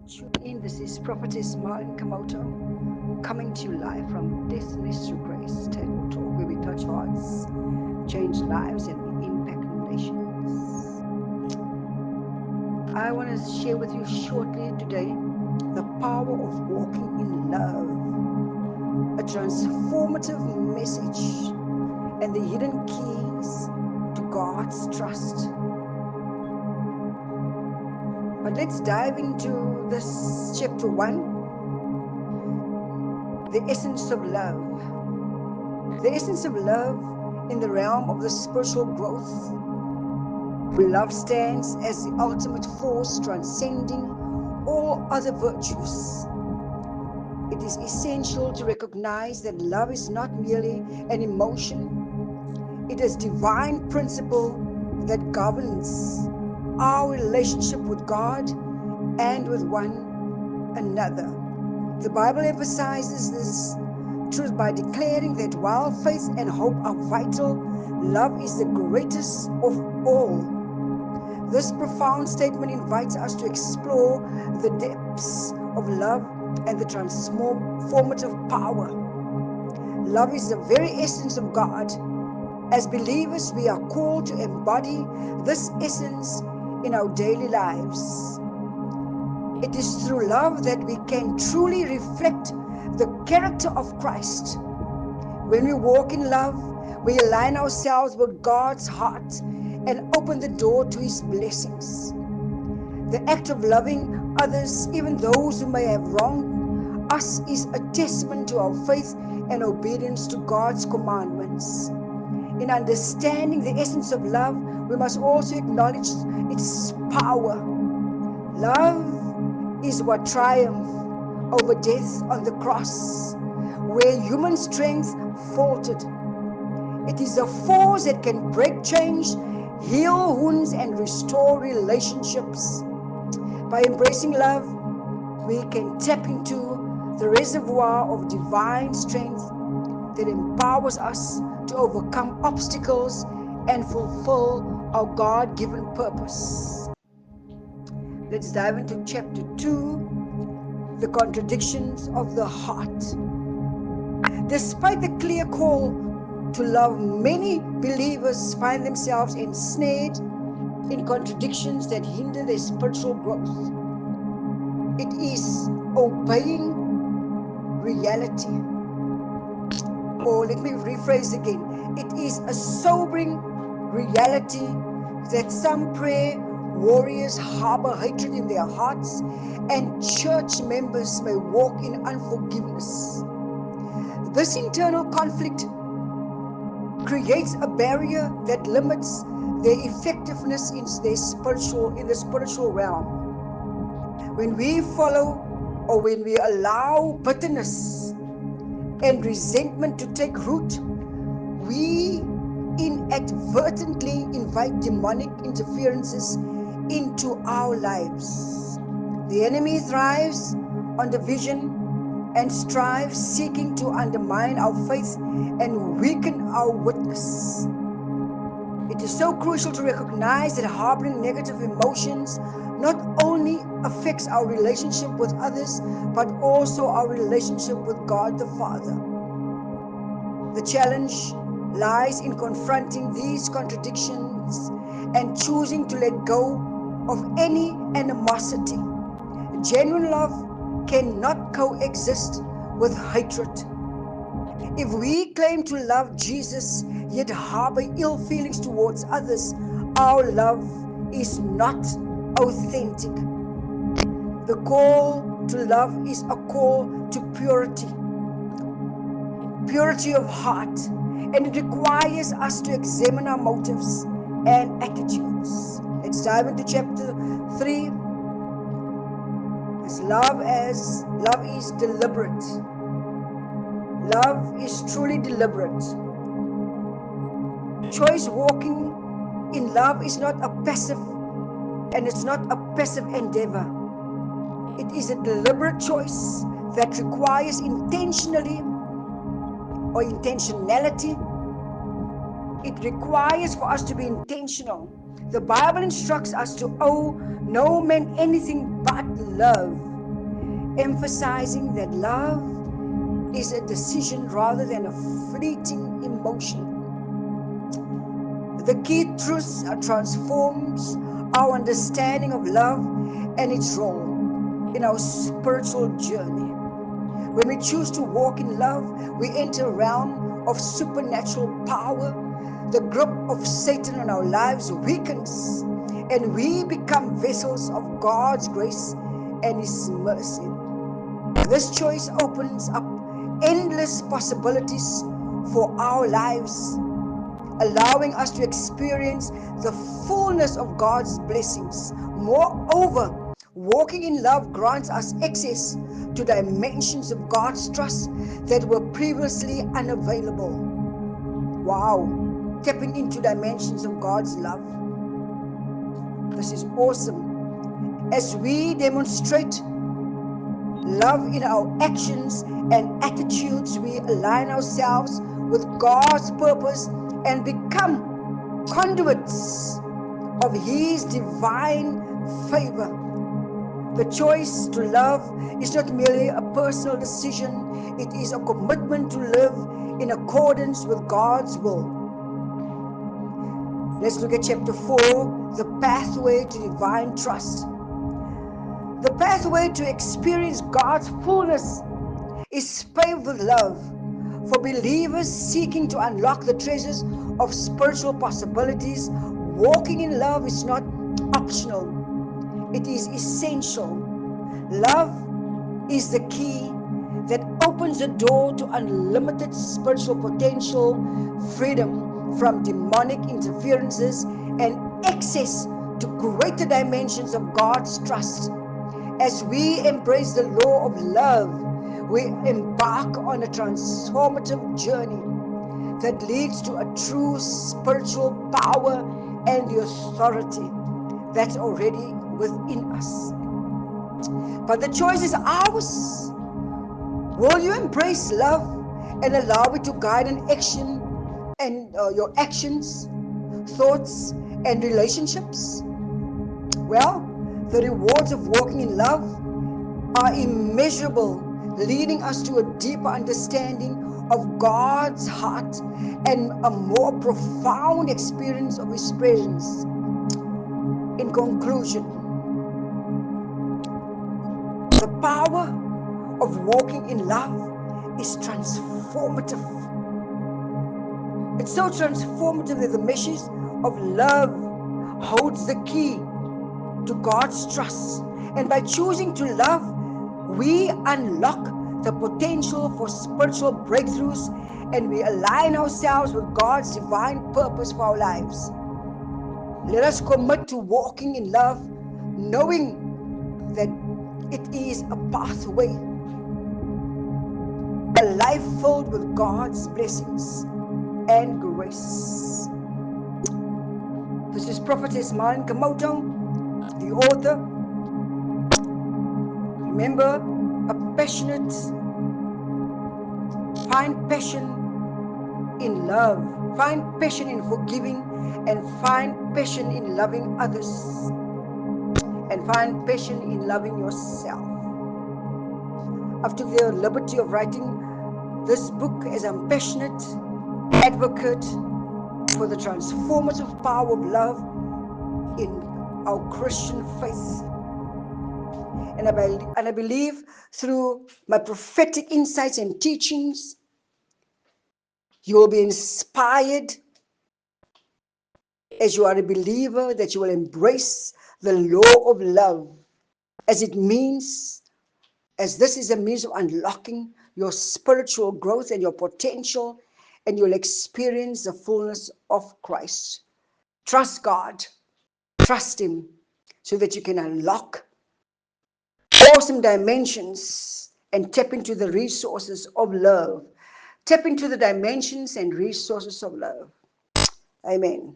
Tune in. This is Prophetess MKomoto coming to you live from Testimonies Through Grace Table Talk, where we touch hearts, change lives, and we impact nations. I want to share with you shortly today the power of walking in love, a transformative message, and the hidden keys to God's trust. But let's dive into this chapter 1, the essence of love. The essence of love in the realm of the spiritual growth, where love stands as the ultimate force transcending all other virtues. It is essential to recognize that love is not merely an emotion. It is divine principle that governs our relationship with God and with one another. The Bible emphasizes this truth by declaring that while faith and hope are vital, love is the greatest of all. This profound statement invites us to explore the depths of love and the transformative power. Love is the very essence of God. As believers, we are called to embody this essence in our daily lives. It is through love that we can truly reflect the character of Christ. When we walk in love, we align ourselves with God's heart and open the door to His blessings. The act of loving others, even those who may have wronged us, is a testament to our faith and obedience to God's commandments. In understanding the essence of love, we must also acknowledge its power. Love is what triumphed over death on the cross, where human strength faltered. It is a force that can break chains, heal wounds, and restore relationships. By embracing love, we can tap into the reservoir of divine strength that empowers us to overcome obstacles and fulfill our God-given purpose. Let's dive into chapter 2, the contradictions of the heart. Despite the clear call to love, many believers find themselves ensnared in contradictions that hinder their spiritual growth. It is obeying reality. Or let me rephrase again. It is a sobering reality that some prayer warriors harbor hatred in their hearts, and church members may walk in unforgiveness. This internal conflict creates a barrier that limits their effectiveness in the spiritual realm. When we follow or when we allow bitterness and resentment to take root, we inadvertently invite demonic interferences into our lives. The enemy thrives on division and strives, seeking to undermine our faith and weaken our witness. It is so crucial to recognize that harboring negative emotions not only affects our relationship with others, but also our relationship with God the Father. The challenge lies in confronting these contradictions and choosing to let go of any animosity. Genuine love cannot coexist with hatred. If we claim to love Jesus yet harbor ill feelings towards others, our love is not authentic. The call to love is a call to purity of heart, and it requires us to examine our motives and attitudes. Let's dive into chapter 3. Love is deliberate. Love is truly deliberate. Choice walking in love is not a passive, and it's not a passive endeavor. It is a deliberate choice that requires intentionality. It requires for us to be intentional. The Bible instructs us to owe no man anything but love. emphasizing that love is a decision rather than a fleeting emotion. The key truth transforms our understanding of love and its role in our spiritual journey. When we choose to walk in love, we enter a realm of supernatural power. The grip of Satan on our lives weakens, and we become vessels of God's grace and His mercy. This choice opens up endless possibilities for our lives, allowing us to experience the fullness of God's blessings. Moreover, walking in love grants us access to dimensions of God's trust that were previously unavailable. Wow, tapping into dimensions of God's love. This is awesome. As we demonstrate love in our actions and attitudes, we align ourselves with God's purpose and become conduits of His divine favor. The choice to love is not merely a personal decision, it is a commitment to live in accordance with God's will. Let's look at chapter 4, the pathway to divine trust. The pathway to experience God's fullness is paved with love. For believers seeking to unlock the treasures of spiritual possibilities, walking in love is not optional. It is essential. Love is the key that opens the door to unlimited spiritual potential, freedom from demonic interferences, and access to greater dimensions of God's trust. As we embrace the law of love, we embark on a transformative journey that leads to a true spiritual power and the authority that's already within us. But the choice is ours. Will you embrace love and allow it to guide an action and your actions, thoughts, and relationships? Well, the rewards of walking in love are immeasurable, leading us to a deeper understanding of God's heart and a more profound experience of His presence. In conclusion, the power of walking in love is transformative. It's so transformative that the message of love holds the key to God's trust. And by choosing to love, we unlock the potential for spiritual breakthroughs and we align ourselves with God's divine purpose for our lives. Let us commit to walking in love, knowing that it is a pathway, a life filled with God's blessings and grace. This is Prophetess MKomoto, the author. Remember, a passionate, find passion in love, find passion in forgiving, and find passion in loving others, and find passion in loving yourself. I've took the liberty of writing this book as a passionate advocate for the transformative power of love in our Christian faith. And I believe through my prophetic insights and teachings, you will be inspired as you are a believer, that you will embrace the law of love as it means, as this is a means of unlocking your spiritual growth and your potential, and you'll experience the fullness of Christ. Trust God, trust Him, so that you can unlock awesome dimensions and tap into the resources of love. Tap into the dimensions and resources of love. Amen.